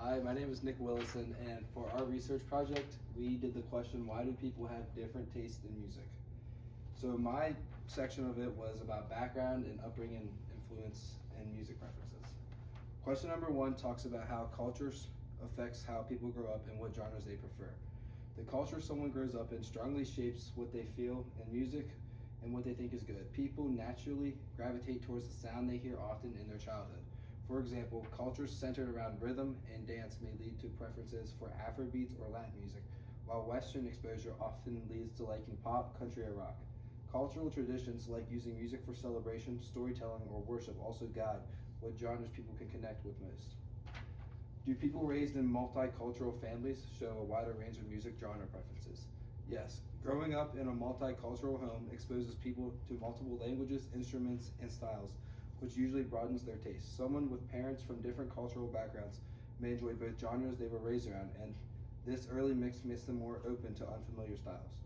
Hi, my name is Nick Willison, and for our research project, we did the question, why do people have different tastes in music? So my section of it was about background and upbringing, influence, and music preferences. Question number 1 talks about how culture affects how people grow up and what genres they prefer. The culture someone grows up in strongly shapes what they feel in music and what they think is good. People naturally gravitate towards the sound they hear often in their childhood. For example, cultures centered around rhythm and dance may lead to preferences for Afrobeats or Latin music, while Western exposure often leads to liking pop, country, or rock. Cultural traditions like using music for celebration, storytelling, or worship also guide what genres people can connect with most. Do people raised in multicultural families show a wider range of music genre preferences? Yes. Growing up in a multicultural home exposes people to multiple languages, instruments, and styles, which usually broadens their tastes. Someone with parents from different cultural backgrounds may enjoy both genres they were raised around, and this early mix makes them more open to unfamiliar styles.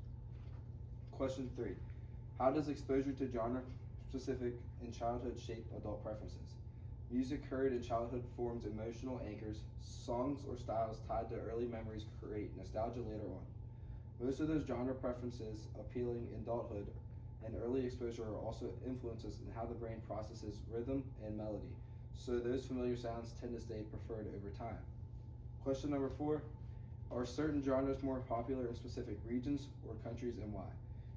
Question 3. How does exposure to genre-specific in childhood shape adult preferences? Music heard in childhood forms emotional anchors. Songs or styles tied to early memories create nostalgia later on. Most of those genre preferences appealing in adulthood and early exposure are also influences in how the brain processes rhythm and melody, so those familiar sounds tend to stay preferred over time. Question number 4, are certain genres more popular in specific regions or countries, and why?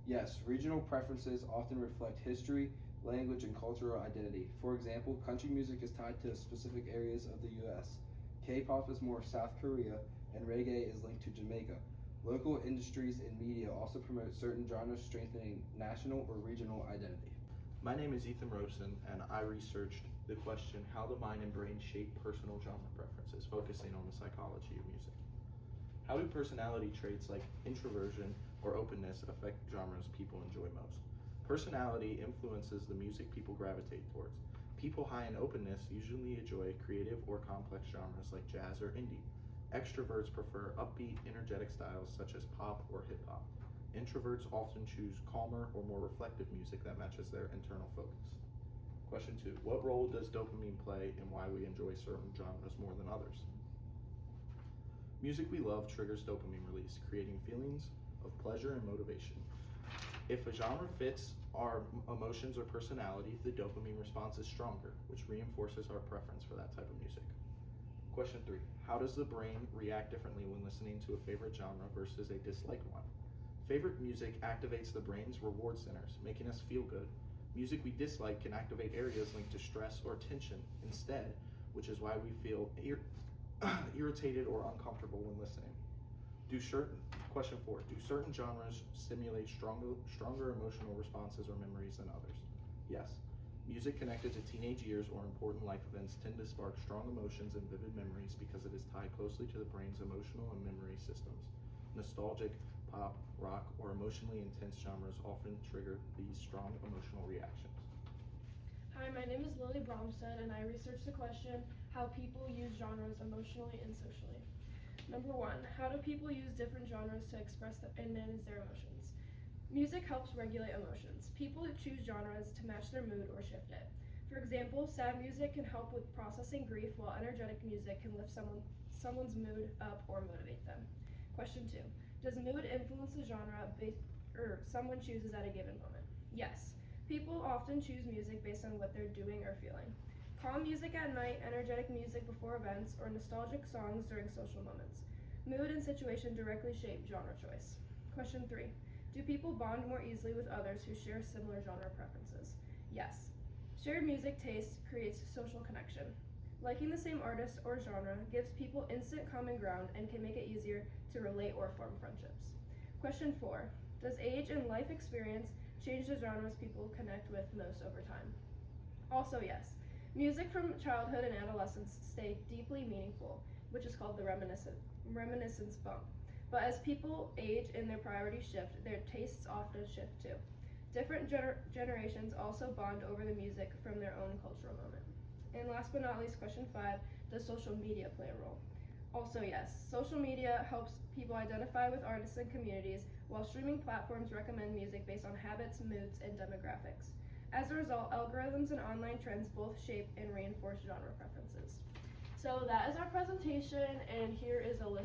Yes, regional preferences often reflect history, language, and cultural identity. For example, country music is tied to specific areas of the US. K-pop is more South Korea, and reggae is linked to Jamaica. Local industries and media also promote certain genres, strengthening national or regional identity. My name is Ethan Robeson, and I researched the question, how the mind and brain shape personal genre preferences, focusing on the psychology of music. How do personality traits like introversion or openness affect genres people enjoy most? Personality influences the music people gravitate towards. People high in openness usually enjoy creative or complex genres like jazz or indie. Extroverts prefer upbeat, energetic styles such as pop or hip hop. Introverts often choose calmer or more reflective music that matches their internal focus. Question 2. What role does dopamine play in why we enjoy certain genres more than others? Music we love triggers dopamine release, creating feelings of pleasure and motivation. If a genre fits our emotions or personality, the dopamine response is stronger, which reinforces our preference for that type of music. Question 3. How does the brain react differently when listening to a favorite genre versus a disliked one? Favorite music activates the brain's reward centers, making us feel good. Music we dislike can activate areas linked to stress or tension instead, which is why we feel irritated or uncomfortable when listening. Question 4. Do certain genres stimulate stronger emotional responses or memories than others? Yes. Music connected to teenage years or important life events tend to spark strong emotions and vivid memories because it is tied closely to the brain's emotional and memory systems. Nostalgic, pop, rock, or emotionally intense genres often trigger these strong emotional reactions. Hi, my name is Lilly Bromstead, and I researched the question, how people use genres emotionally and socially. Number 1, how do people use different genres to express and manage their emotions? Music helps regulate emotions. People choose genres to match their mood or shift it. For example, sad music can help with processing grief, while energetic music can lift someone's mood up or motivate them. Question 2, does mood influence the genre someone chooses at a given moment? Yes. People often choose music based on what they're doing or feeling. Calm music at night, energetic music before events, or nostalgic songs during social moments. Mood and situation directly shape genre choice. Question 3. Do people bond more easily with others who share similar genre preferences? Yes. Shared music taste creates social connection. Liking the same artist or genre gives people instant common ground and can make it easier to relate or form friendships. Question 4. Does age and life experience change the genres people connect with most over time? Also yes. Music from childhood and adolescence stay deeply meaningful, which is called the reminiscence bump. But as people age and their priorities shift, their tastes often shift too. Different generations also bond over the music from their own cultural moment. And last but not least, question 5, does social media play a role? Also yes, social media helps people identify with artists and communities, while streaming platforms recommend music based on habits, moods, and demographics. As a result, algorithms and online trends both shape and reinforce genre preferences. So that is our presentation, and here is a list